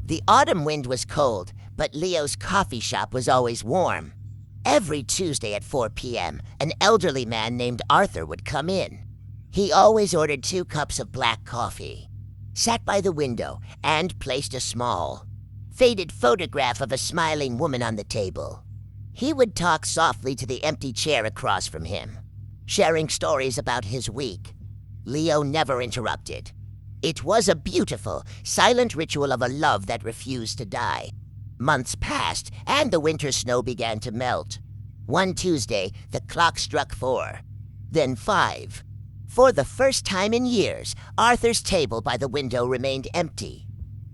The autumn wind was cold, but Leo's coffee shop was always warm. Every Tuesday at 4 p.m., an elderly man named Arthur would come in. He always ordered 2 cups of black coffee, sat by the window, and placed a small, faded photograph of a smiling woman on the table. He would talk softly to the empty chair across from him, sharing stories about his week. Leo never interrupted. It was a beautiful, silent ritual of a love that refused to die. Months passed, and the winter snow began to melt. One Tuesday, the clock struck 4, then 5. For the first time in years, Arthur's table by the window remained empty.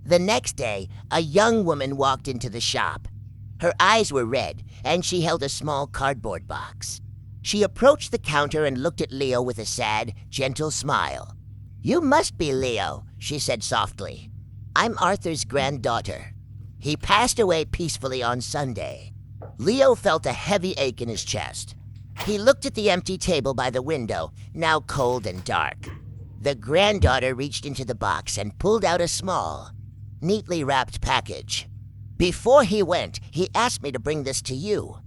The next day, a young woman walked into the shop. Her eyes were red, and she held a small cardboard box. She approached the counter and looked at Leo with a sad, gentle smile. "You must be Leo," she said softly. "I'm Arthur's granddaughter. He passed away peacefully on Sunday." Leo felt a heavy ache in his chest. He looked at the empty table by the window, now cold and dark. The granddaughter reached into the box and pulled out a small, neatly wrapped package. "Before he went, he asked me to bring this to you."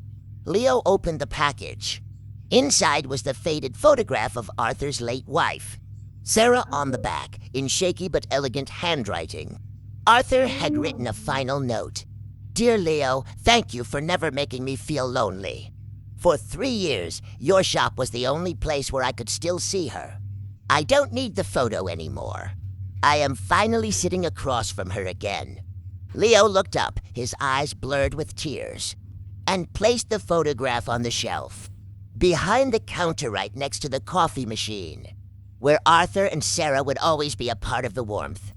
Leo opened the package. Inside was the faded photograph of Arthur's late wife, Sarah, on the back, in shaky but elegant handwriting. Arthur had written a final note. "Dear Leo, thank you for never making me feel lonely. For 3 years, your shop was the only place where I could still see her. I don't need the photo anymore. I am finally sitting across from her again." Leo looked up, his eyes blurred with tears, and placed the photograph on the shelf, behind the counter right next to the coffee machine, where Arthur and Sarah would always be a part of the warmth.